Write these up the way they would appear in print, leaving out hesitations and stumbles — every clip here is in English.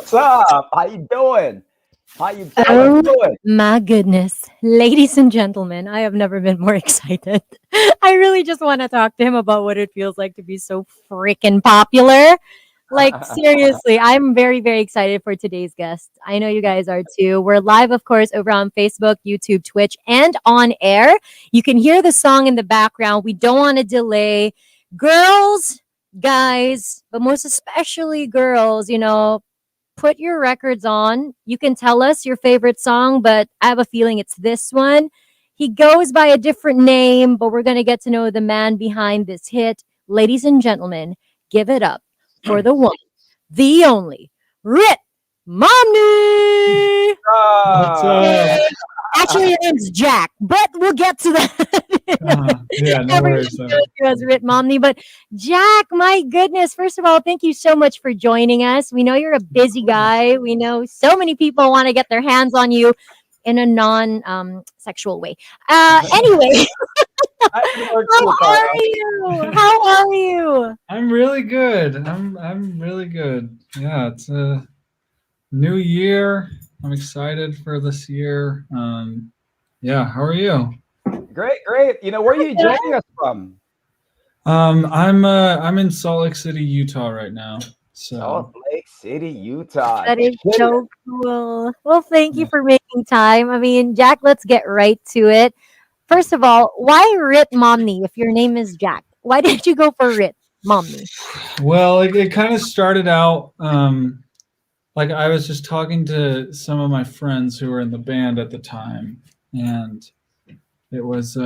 What's up? How you doing? How you fellas Oh doing? my goodness. Ladies and gentlemen, I have never been more excited. I really just want to talk to him about what it feels like to be so freaking popular. Like, seriously, I'm very, very excited for today's guest. I know you guys are too. We're live, of course, over on Facebook, YouTube, Twitch, and on air. You can hear the song in the background. We don't want to delay. Girls, guys, but most especially girls, put your records on. You can tell us your favorite song, but I have a feeling it's this one. He goes by a different name, but we're going to get to know the man behind this hit. Ladies and gentlemen, give it up for the one, the only, Ritt Momney. What's Ah, up? Actually, your name's Jack, but we'll get to that. Yeah, no Everyone worries. knows you as Ritt Momney, but Jack, my goodness! First of all, thank you so much for joining us. We know you're a busy guy. We know so many people want to get their hands on you in a non-sexual way. Anyway, that can work how too, Carla. are you? How are you? I'm really good. I'm really good. Yeah, it's a new year. I'm excited for this year. Yeah, how are you? Great, great. Where are you joining us from? I'm in Salt Lake City, Utah right now. Salt So Lake City, Utah. That is Shit. so cool. Well, thank you yeah. for making time. I mean, Jack, let's get right to it. First of all, why Ritt Momney if your name is Jack? Why did you go for Ritt Momney? Well, it kind of started out like I was just talking to some of my friends who were in the band at the time, and it was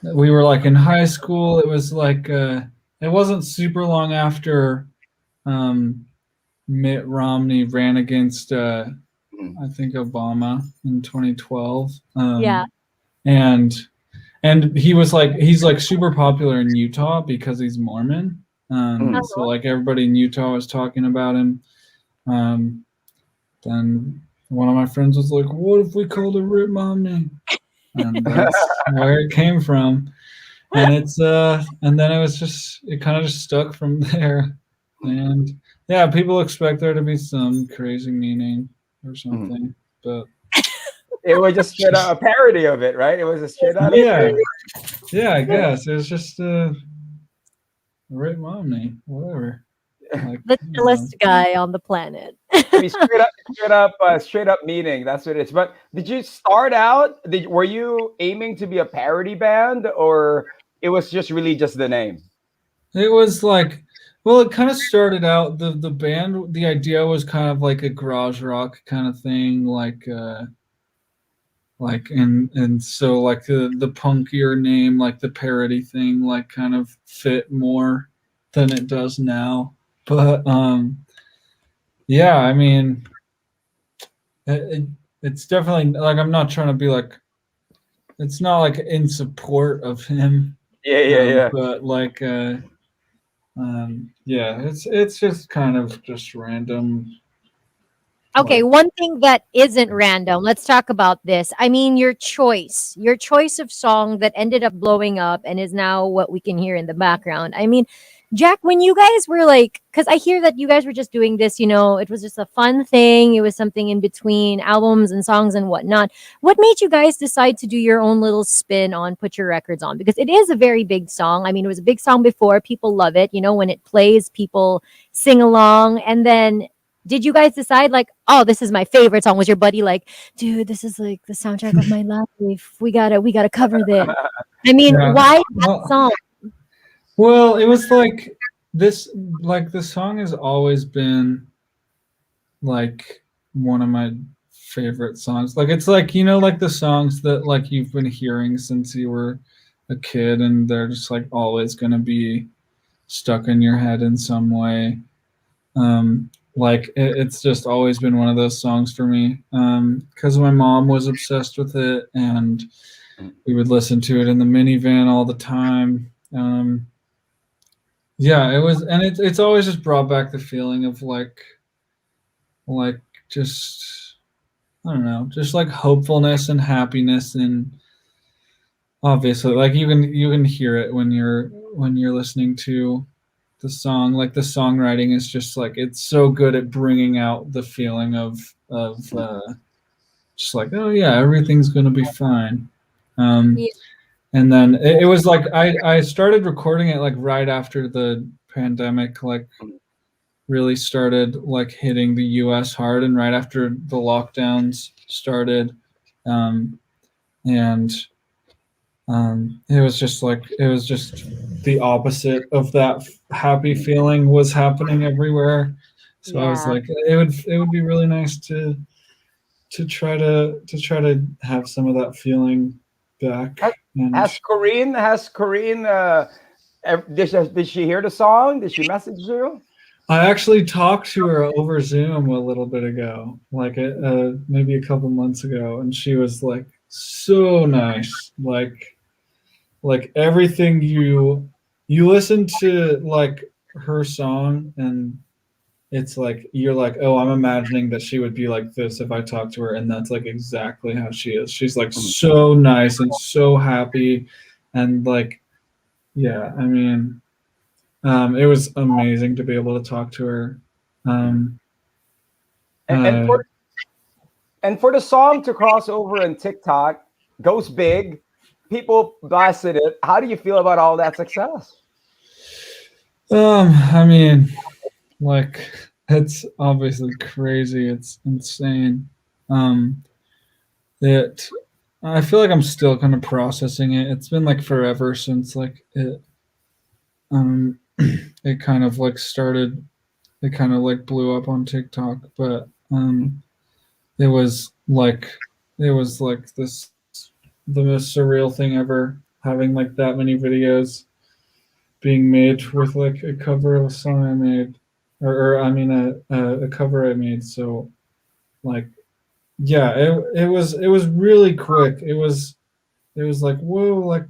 we were like in high school. It was like it wasn't super long after um, Mitt Romney ran against I think Obama in 2012, Yeah. and he's like super popular in Utah because he's Mormon. Mm. So like everybody in Utah was talking about him. Then one of my friends was like, "What if we called it Ritt Momney?" And that's where it came from. And and then it kind of just stuck from there. And yeah, people expect there to be some crazy meaning or Mm. something, but It was just straight out a parody of it, right? It was a straight out of yeah, yeah, I guess it was just Ritt Momney, whatever. Like, The chillest guy on the planet. I mean, straight up meaning. That's what it is. But did you start out? Were you aiming to be a parody band, or it was just really just the name? it was like, well, it kind of started out the band. The idea was kind of like a garage rock kind of thing, like and so like the punkier name, like the parody thing, like kind of fit more than it does now. But yeah, I mean, it's definitely like I'm not trying to be like it's not like in support of him, Yeah, yeah, yeah. but like yeah, it's just kind of just random. Okay, Like one thing that isn't random. Let's talk about this. I mean, your choice of song that ended up blowing up and is now what we can hear in the background. I mean, Jack, when you guys were like, because I hear that you guys were just doing this, it was just a fun thing. It was something in between albums and songs and whatnot. What made you guys decide to do your own little spin on Put Your Records On? Because it is a very big song. I mean, it was a big song before. People love it. When it plays, people sing along. And then did you guys decide like, oh, this is my favorite song? Was your buddy like, dude, this is like the soundtrack of my life. We gotta cover this. I mean, yeah, why that well, song? well, it was like this. Like the song has always been like one of my favorite songs. Like it's like like the songs that like you've been hearing since you were a kid, and they're just like always gonna be stuck in your head in some way. Like it's just always been one of those songs for me because my mom was obsessed with it, and we would listen to it in the minivan all the time. Yeah, it was, and it's always just brought back the feeling of like just I don't know, just like hopefulness and happiness, and obviously like you can hear it when you're listening to the song. Like the songwriting is just like it's so good at bringing out the feeling of just like, oh yeah, everything's gonna be fine. Um, Yeah. and then it was like I started recording it like right after the pandemic like really started like hitting the US hard, and right after the lockdowns started. Um, and it was just like it was just the opposite of that happy feeling was happening everywhere. So I was Yeah. like, it would be really nice to try to have some of that feeling back. Has, And did she hear the song? Did she message you? I actually talked to her over Zoom a little bit ago, like maybe a couple months ago, and she was like so nice, like everything you listen to like her song and it's like you're like, oh, I'm imagining that she would be like this if I talked to her, and that's like exactly how she is. She's like Mhm. so nice and so happy, and like yeah, I mean, it was amazing to be able to talk to her. Um, And, and uh, for and for the song to cross over in TikTok, goes big, people blasted it. How do you feel about all that success? I mean, like it's obviously crazy. It's insane. Um, it. I feel like I'm still kind of processing it. It's been like forever since like it. It kind of like started. It kind of like blew up on TikTok, but it was like it was like this the most surreal thing ever. Having like that many videos being made with like a cover of a song I made, or I mean a cover I made. So like yeah, it was really quick. It was like whoa, like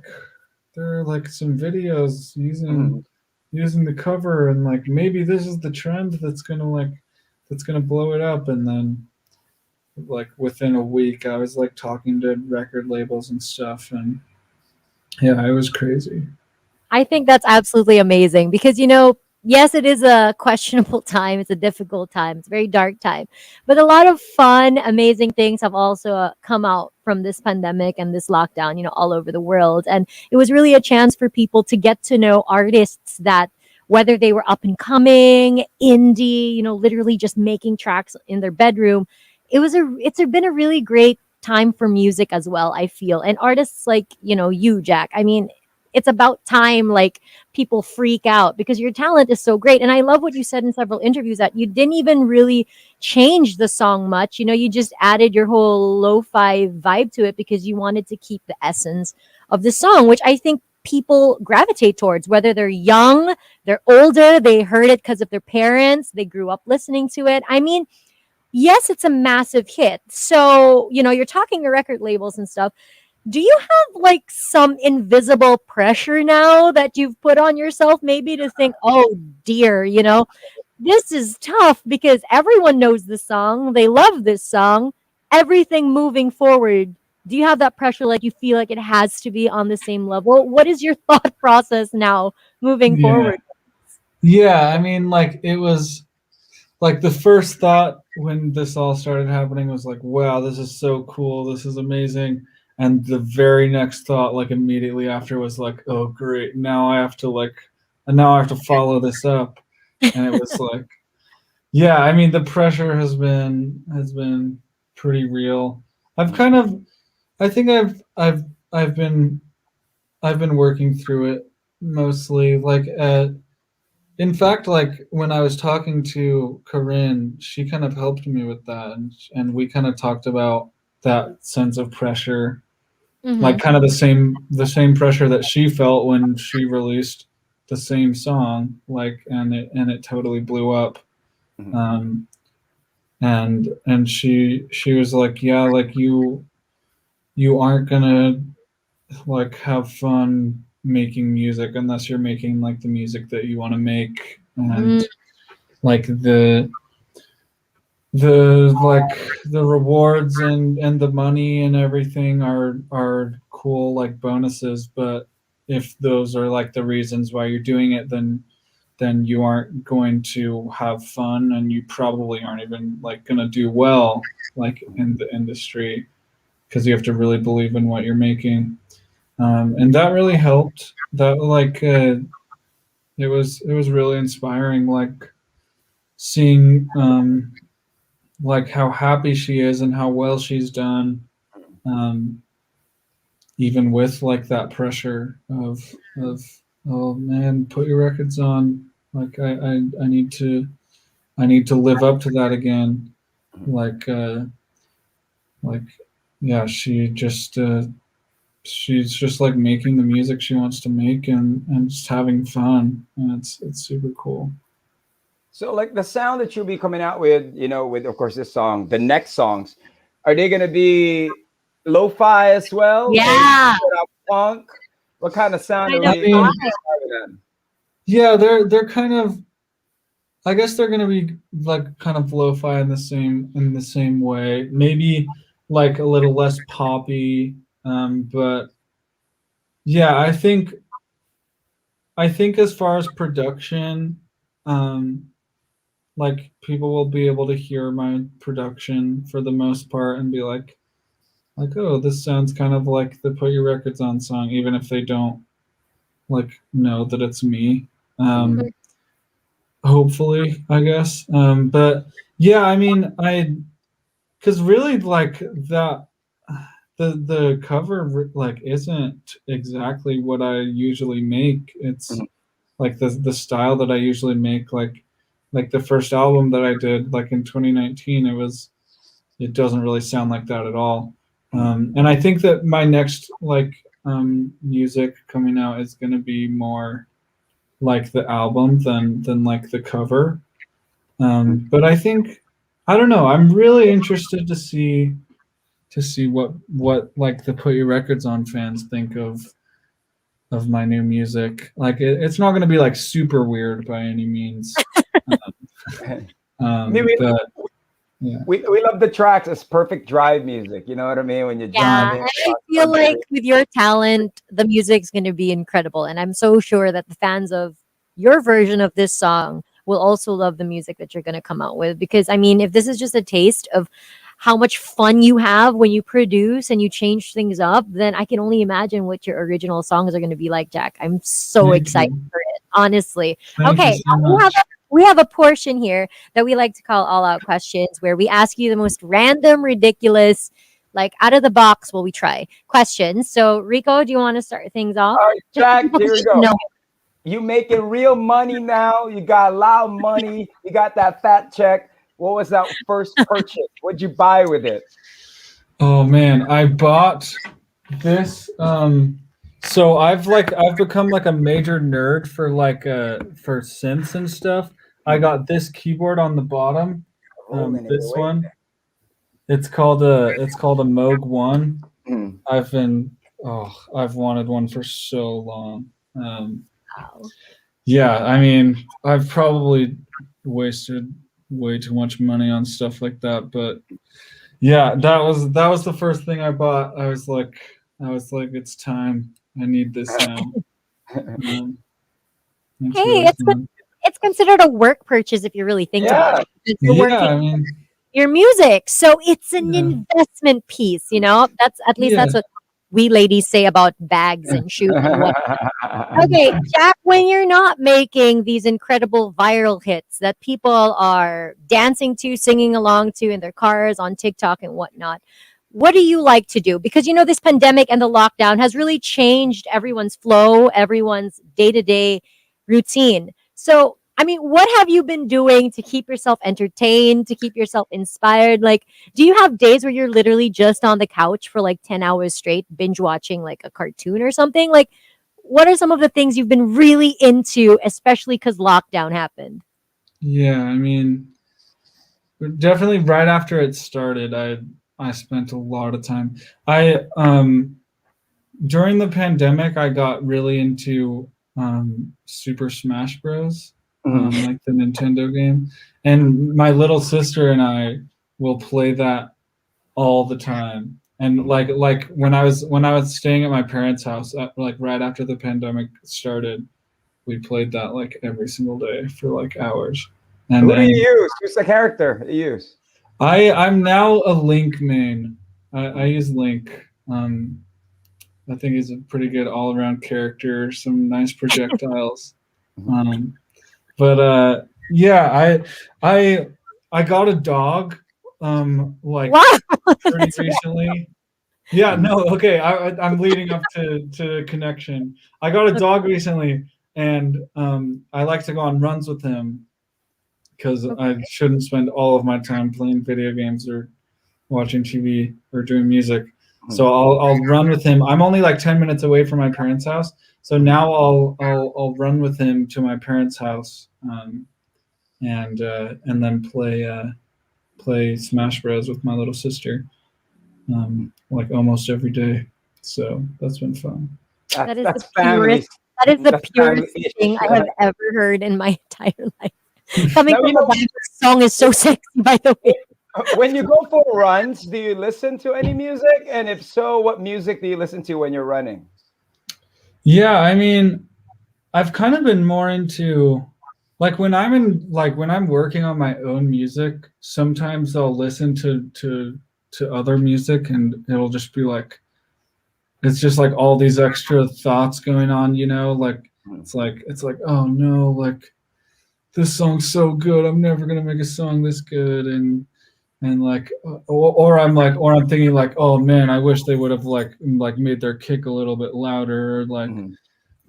there are like some videos Mhm. using the cover, and like maybe this is the trend that's gonna blow it up. And then like within a week, I was like talking to record labels and stuff, and yeah, it was crazy. I think that's absolutely amazing because, yes, it is a questionable time. It's a difficult time. It's a very dark time. But a lot of fun, amazing things have also come out from this pandemic and this lockdown, all over the world. And it was really a chance for people to get to know artists that, whether they were up and coming, indie, literally just making tracks in their bedroom. It's been a really great time for music as well, I feel. And artists like, you, Jack. I mean, it's about time like people freak out because your talent is so great. And I love what you said in several interviews that you didn't even really change the song much. You just added your whole lo-fi vibe to it because you wanted to keep the essence of the song, which I think people gravitate towards, whether they're young, they're older, they heard it because of their parents, they grew up listening to it. I mean, yes, it's a massive hit. So, you're talking to record labels and stuff. Do you have like some invisible pressure now that you've put on yourself, maybe to think, oh dear, this is tough because everyone knows the song, they love this song, everything moving forward? Do you have that pressure, like you feel like it has to be on the same level? What is your thought process now moving Yeah. forward? Yeah, I mean, like it was like the first thought when this all started happening was like, wow, this is so cool, this is amazing. And the very next thought, like immediately after, was like, oh great, now I have to follow this up. And it was like, yeah, I mean, the pressure has been pretty real. I've kind of, I think I've been working through it mostly. Like in fact, like when I was talking to Corinne, she kind of helped me with that, and we kind of talked about that sense of pressure, like Mm-hmm. kind of the same pressure that she felt when she released the same song, like and it totally blew up. Mhm. Um, and she was like, yeah, like you aren't gonna like have fun making music unless you're making like the music that you want to make, and like the rewards and the money and everything are cool like bonuses, but if those are like the reasons why you're doing it, then then you aren't going to have fun, and you probably aren't even like going to do well like in the industry, because you have to really believe in what you're making. And that really helped. That like it was really inspiring, like seeing like how happy she is and how well she's done, um, even with like that pressure of oh man, put your records on. Like I need to live up to that again. Like like yeah, she's just like making the music she wants to make, and just having fun, and it's super cool. So, like the sound that you'll be coming out with, with of course this song, the next songs, are they gonna be lo-fi as well, or Yeah, straight up punk? What kind of sound kind are of I we mean, describing yeah, they're kind of, I guess they're gonna be like kind of lo-fi in the same way. Maybe like a little less poppy, but yeah, I think as far as production, um, like people will be able to hear my production for the most part and be like, oh, this sounds kind of like the Put Your Records On song, even if they don't like know that it's me. then? Um, hopefully, I guess. But yeah, I mean, because really like that the cover like isn't exactly what I usually make. It's Mhm. like the style that I usually make, like the first album that I did like in 2019, it doesn't really sound like that at all. And I think that my next like music coming out is going to be more like the album than like the cover. But I think, I don't know, I'm really interested to see what like the Put Your Records On fans think of my new music. Like it's not going to be like super weird by any means. I mean, we, But yeah. we love the tracks as perfect drive music. You know what I mean? When you're yeah. driving, I feel like with your talent, the music's going to be incredible. And I'm so sure that the fans of your version of this song will also love the music that you're going to come out with. Because, I mean, if this is just a taste of how much fun you have when you produce and you change things up, then I can only imagine what your original songs are going to be like, Jack. I'm so Thank excited you. for it, honestly. Thank you Okay, so now much. we have a portion here that we like to call all out questions where we ask you the most random, ridiculous, like out of the box, will we try questions. So, Rico, do you want to start things off? all right, Just so Jack, people here can we get to go. know. You making real money now. You got a lot of money. You got that fat check. What was that first purchase? What'd you buy with it? Oh man, I bought this. So I've become like a major nerd for like for synths and stuff. I got this keyboard on the bottom. Rolling it This away. one. It's called a Moog One. Mm. I've been I've wanted one for so long. Wow. Yeah, I mean, I've probably wasted way too much money on stuff like that, but yeah, that was the first thing I bought. I was like, it's time. I need this now. Um, Hey, it's really fun. it's considered a work purchase if you really think about Yeah. it, because you're Yeah, working I mean, your music. So it's an yeah, investment piece, you know? That's at least yeah. that's what we ladies say about bags and shoes and what. Okay, Jack, when you're not making these incredible viral hits that people are dancing to, singing along to in their cars, on TikTok and whatnot, what do you like to do? Because you know this pandemic and the lockdown has really changed everyone's flow, everyone's day-to-day routine. So, I mean, what have you been doing to keep yourself entertained, to keep yourself inspired? Like, do you have days where you're literally just on the couch for like 10 hours straight, binge watching like a cartoon or something? Like, what are some of the things you've been really into, especially because lockdown happened? Yeah, I mean, definitely right after it started, I spent a lot of time. I During the pandemic, I got really into Super Smash Bros, Mhm. like the Nintendo game, and my little sister and I will play that all the time. And like when I was staying at my parents' house, like right after the pandemic started, we played that like every single day for like hours. Who do you And use? Who's the character you use? I'm now a Link main. I use Link. I think he's a pretty good all around character. Some nice projectiles. Um, but yeah, I got a dog like Wow, pretty that's recently. Yeah, no, okay. I'm leading up to connection. I got a dog recently, and I like to go on runs with him because I okay. shouldn't spend all of my time playing video games or watching TV or doing music. So I'll run with him. I'm only like 10 minutes away from my parents' house, so now I'll run with him to my parents' house, and then play Smash Bros with my little sister, like almost every day. So that's been fun. That is the That's purest. family. That is the That's purest thing family-ish. I have ever heard in my entire life. Coming Now from a guy whose song is so sexy, by the way. when you go for runs, do you listen to any music? And if so, what music do you listen to when you're running? Yeah, I mean, I've kind of been more into like when I'm working on my own music, sometimes I'll listen to other music and it'll just be like it's just like all these extra thoughts going on, like it's like oh no, like this song's so good, I'm never gonna make a song this good, and like or I'm thinking like oh man, I wish they would have like made their kick a little bit louder, or like Mhm.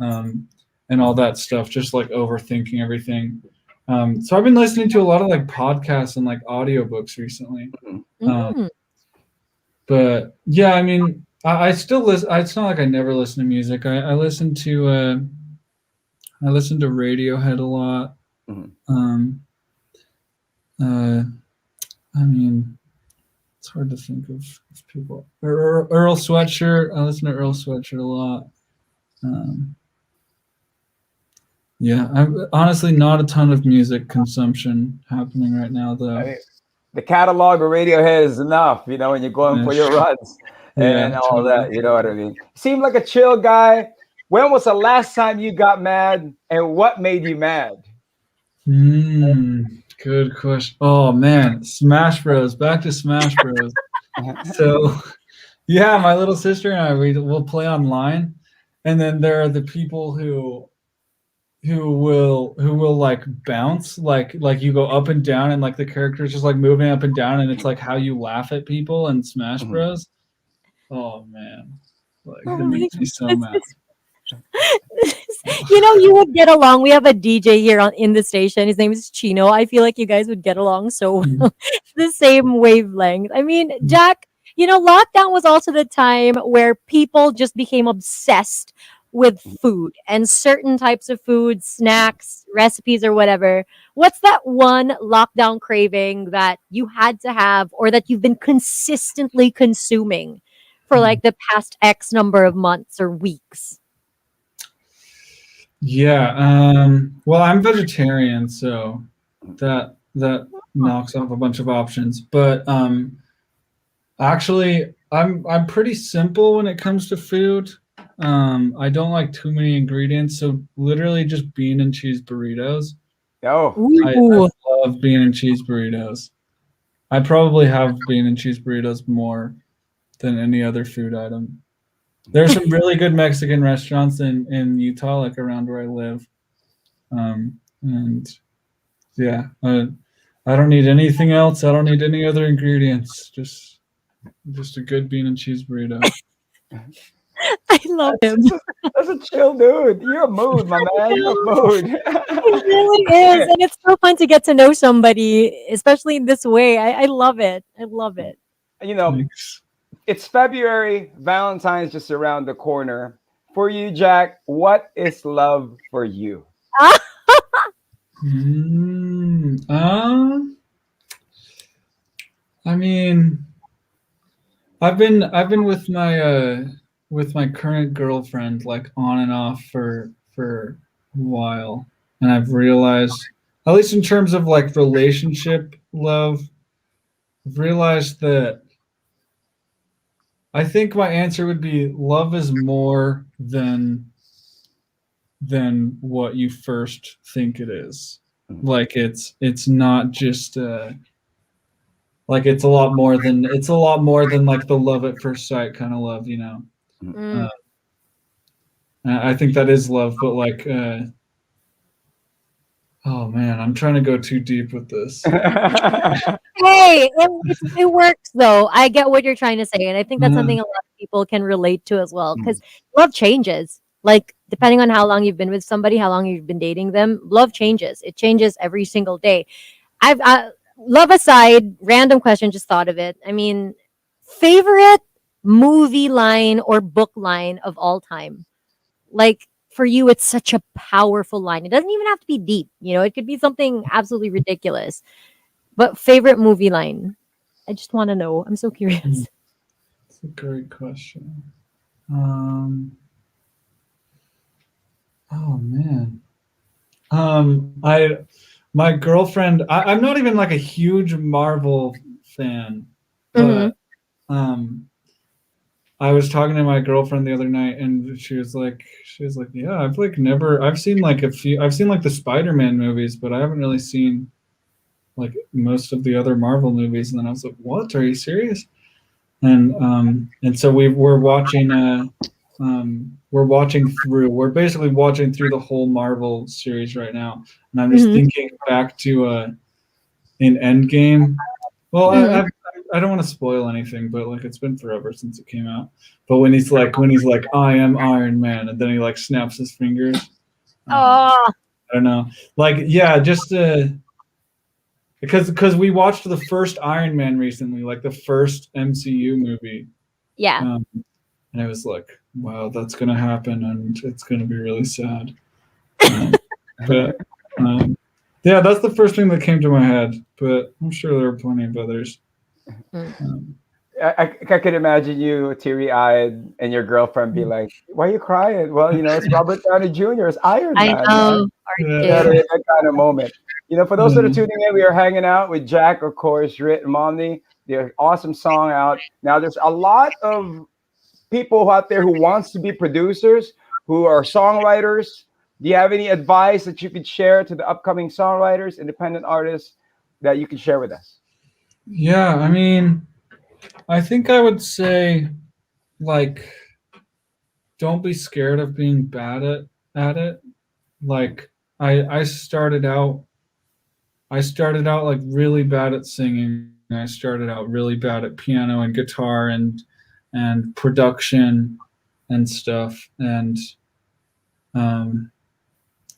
um, and all that stuff, just like overthinking everything. So I've been listening to a lot of like podcasts and like audiobooks recently. Um, Mm. but yeah, I mean, I still listen. It's not like I never listen to music. I listen to Radiohead a lot. Mhm. Um, uh, I mean, it's hard to think of people. Earl Sweatshirt. I listen to Earl Sweatshirt a lot. Um, Yeah, I'm honestly not a ton of music consumption happening right now, I though. mean, the catalog of Radiohead is enough, when you're going Yeah, for your runs yeah, and all totally. that. You know what I mean? Seem like a chill guy. When was the last time you got mad, and what made you mad? Good question. Oh man, Smash Bros. Back to Smash Bros. So yeah, my little sister and I will play online, and then there are the people who will like bounce, like you go up and down, and like the character's just like moving up and down, and it's like how you laugh at people in Smash Mhm. Bros. Oh man, like Oh it my makes me so goodness. mad. You would get along. We have a DJ here in the station. His name is Chino. I feel like you guys would get along so well. The same wavelength. I mean, Jack, lockdown was also the time where people just became obsessed with food and certain types of food, snacks, recipes, or whatever. What's that one lockdown craving that you had to have or that you've been consistently consuming for like the past X number of months or weeks? Yeah, well, I'm vegetarian, so that knocks off a bunch of options. But actually, I'm pretty simple when it comes to food. I don't like too many ingredients, so literally just bean and cheese burritos. Oh, I Ooh. love bean and cheese burritos. I probably have bean and cheese burritos more than any other food item. There's some really good Mexican restaurants in Utah, like around where I live. And yeah, I don't need anything else. I don't need any other ingredients. Just a good bean and cheese burrito. I love him. that's a chill dude. You're a mood, my man. You're a mood. It really is. And it's so fun to get to know somebody, especially in this way. I love it. I love it. you know, Thanks. it's February. Valentine's just around the corner. For you, Jack, what is love for you? Mm, I mean, I've been with my current girlfriend like on and off for a while, and I've realized, at least in terms of like relationship love, I've realized that I think my answer would be love is more than than what you first think it is. Mhm. Like it's not just like it's a lot more than like the love at first sight kind of love, you know. Mhm. Uh, Mm. I think that is love, but like oh man, I'm trying to go too deep with this. Hey, it works though. I get what you're trying to say, and I think that's Uh, something a lot of people can relate to as well. Mhm. Because love changes. Like depending on how long you've been with somebody, how long you've been dating them, love changes. It changes every single day. I've love aside, random question, just thought of it. I mean, favorite movie line or book line of all time. Like for you, it's such a powerful line. It doesn't even have to be deep. You know, it could be something absolutely ridiculous. But favorite movie line? I just want to know. I'm so curious. That's a great question. Um, oh man. I my girlfriend. I'm not even like a huge Marvel fan, Hmm. but um, I was talking to my girlfriend the other night, and she was like, yeah, I've seen like I've seen like the Spider-Man movies, but I haven't really seen like most of the other Marvel movies. And then I was like, what? Are you serious? And so we're basically watching through the whole Marvel series right now, and I'm just Hmm. thinking back to in Endgame. Well, Hmm. I don't want to spoil anything, but like it's been forever since it came out. But when he's like I am Iron Man, and then he like snaps his fingers. Oh, I don't know, like yeah, just because we watched the first Iron Man recently, like the first MCU movie, yeah. um, and I was like, wow, that's gonna happen, and it's gonna be really sad. Um, but um, yeah, that's the first thing that came to my head. But I'm sure there are plenty of others. Mm. Um, I could imagine you teary eyed and your girlfriend be like, "Why are you crying?" Well, it's Robert Downey Jr. It's Iron I Man, man. know. yeah, RJ. That kind of moment. For those that are tuning in, we are hanging out with Jack, of course, Ritt Momney. Their awesome song out now. There's a lot of people out there who wants to be producers, who are songwriters. Do you have any advice that you could share to the upcoming songwriters, independent artists that you can share with us? yeah. I mean, I think I would say like don't be scared of being bad at it. Like I started out like really bad at singing. I started out really bad at piano and guitar and production and stuff. And um,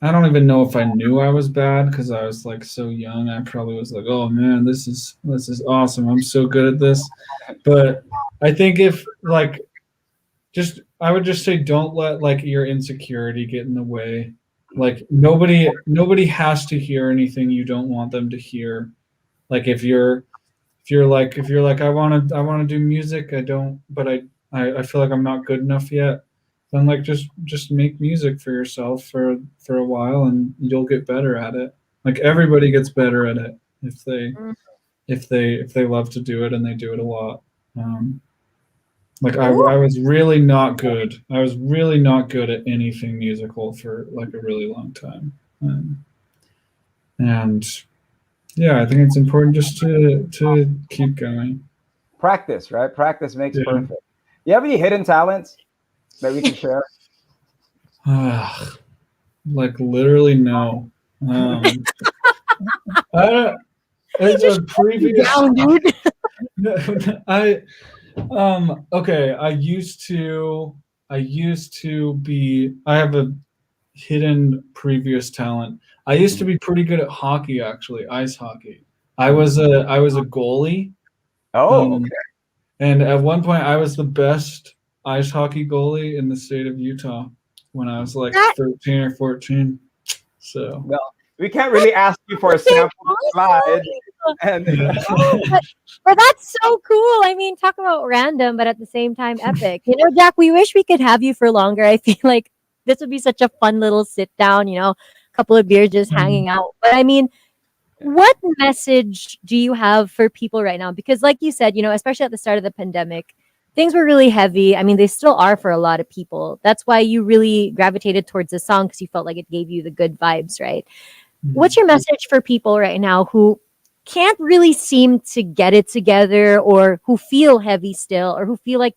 I don't even know if I knew I was bad because I was like so young. I probably was like, "Oh man, this is awesome. I'm so good at this." But I think if like just I would just say don't let like your insecurity get in the way. Like nobody has to hear anything you don't want them to hear. Like if you're like I want to do music, I don't but I feel like I'm not good enough yet, then like just make music for yourself for a while and you'll get better at it. Like everybody gets better at it if they Mm. if they love to do it and they do it a lot. Um, like Ooh. I was really not good. I was really not good at anything musical for like a really long time. And yeah, I think it's important just to keep going. Practice, right? Practice makes Yeah. perfect. You have any hidden talents that we can share? Like literally no. Um, I don't, He as just a shut you previous, down, dude. I okay. I used to be. I have a hidden previous talent. I used to Mhm. be pretty good at hockey, actually, ice hockey. I was a goalie, Oh, um, okay. and at one point I was the best ice hockey goalie in the state of Utah when I was like That 13 or 14. So Well, we can't really that's ask you for a freaking sample slide, awesome. and yeah. Oh, but that's so cool. I mean, talk about random, but at the same time epic. You know, Jack, we wish we could have you for longer. I feel like this would be such a fun little sit down, a couple of beers just hanging out. But I mean, what message do you have for people right now? Because like you said, especially at the start of the pandemic, things were really heavy. I mean, they still are for a lot of people. That's why you really gravitated towards the song because you felt like it gave you the good vibes, right? What's Mhm. your message for people right now who can't really seem to get it together or who feel heavy still or who feel like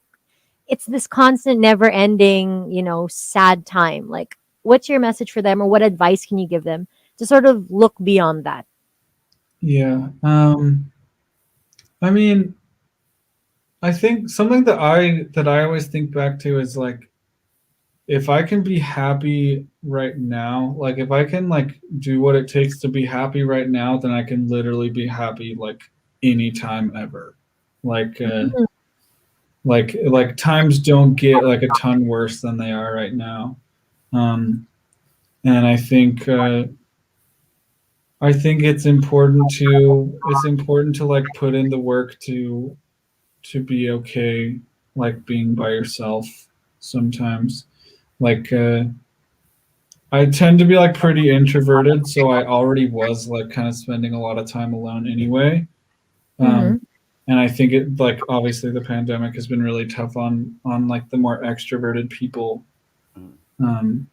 it's this constant never ending, sad time? Like, what's your message for them or what advice can you give them to sort of look beyond that? Yeah. I mean, I think something that I always think back to is like if I can be happy right now, like if I can like do what it takes to be happy right now, then I can literally be happy like anytime ever. Like Mhm. like times don't get like a ton worse than they are right now. Um and I think it's important to like put in the work to be okay like being by yourself sometimes. Like I tend to be like pretty introverted, so I already was like kind of spending a lot of time alone anyway. Um, Mhm. and I think it like obviously the pandemic has been really tough on like the more extroverted people. Mm. Um,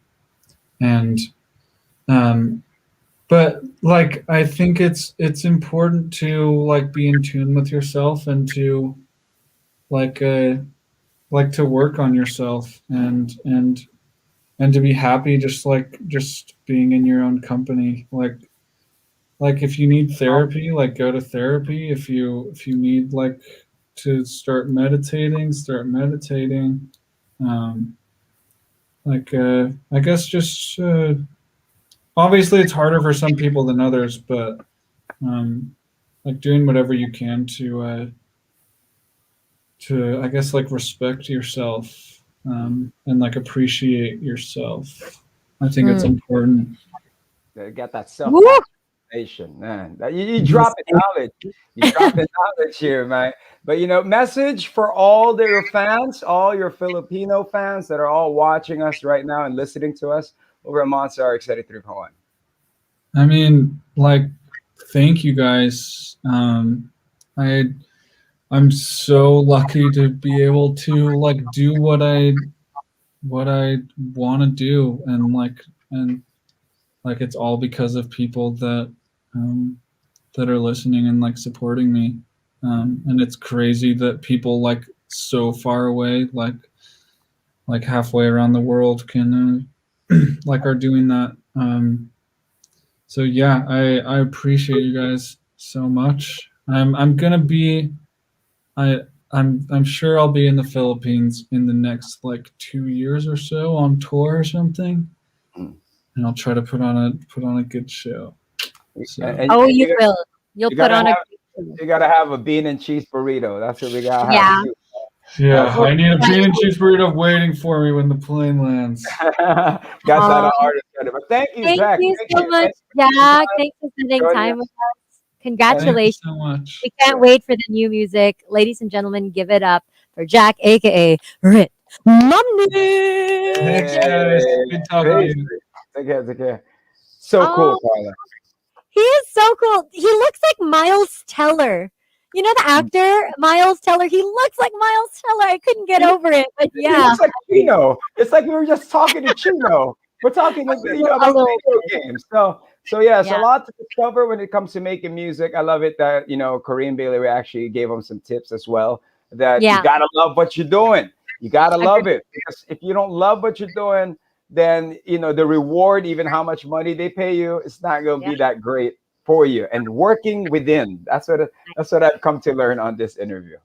and um, but like I think it's important to like be in tune with yourself and to like uh like to work on yourself and to be happy just being in your own company. Like if you need therapy, like go to therapy. If you need like to start meditating. um I guess just obviously it's harder for some people than others, but like doing whatever you can to I guess like respect yourself, and like appreciate yourself. I think it's Mm. important. They got that Woo! self-actualization, man. You dropping knowledge. You dropping knowledge here, man. But message for all your fans, all your Filipino fans that are all watching us right now and listening to us over at Monster RX93.1. I mean, like, thank you guys. I I'm so lucky to be able to like do what I want to do, and it's all because of people um, that are listening and like supporting me. And it's crazy that people like so far away, like halfway around the world, can like are doing that. So yeah, I appreciate you guys so much. I'm gonna be I I'm sure I'll be in the Philippines in the next like 2 years or so on tour or something, Mm. and I'll try to put on a good show. And, So and Oh, and you will. You'll you put gotta on a have great show. you gotta have a bean and cheese burrito. That's what we gotta have Yeah. too. yeah, That's We'll I need a try bean and to. cheese burrito waiting for me when the plane lands. got that Aw. artist. But thank you, Thank Jack. you Thank so you. much, Thank you for Jack. Thanks for spending joining time us. with us. And Thank you Congratulations. so much. We can't wait for the new music. Ladies and gentlemen, give it up for Jack, aka Ritt Momney. Thanks, guys. hey, Good talking to peace. you. Take care. Take care. So cool, Oh, Carla. he is so cool. He looks like Miles Teller. You know the actor Miles Teller. He looks like Miles Teller. I couldn't get over it, but He yeah, looks like Chino. It's like we were just talking to Chino. We're talking a about little video bit. games. So yeah, it's a Yeah, lot to discover when it comes to making music. I love it that Kareem Bailey we actually gave him some tips as well. That you yeah. gotta love what you're doing. You gotta Agree. love it because if you don't love what you're doing, then the reward, even how much money they pay you, it's not gonna Yeah. be that great for you. And working within that's what I've come to learn on this interview.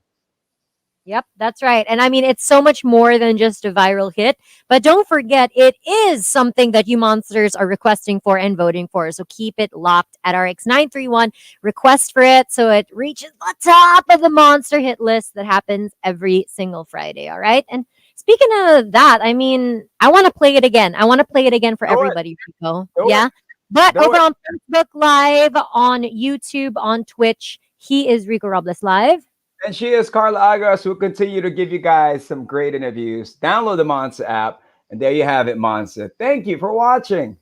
Yep, that's right. And I mean, it's so much more than just a viral hit. But don't forget, it is something that you monsters are requesting for and voting for. So keep it locked at RX931. Request for it so it reaches the top of the monster hit list that happens every single Friday. All right. And speaking of that, I mean, I want to play it again. I want to play it again for Do it, everybody, Rico. do it, Yeah. But do over it. on Facebook Live, on YouTube, on Twitch, he is Rico Robles Live. And she is Carla Agas, who will continue to give you guys some great interviews. Download the Monster app, and there you have it, Monster. Thank you for watching.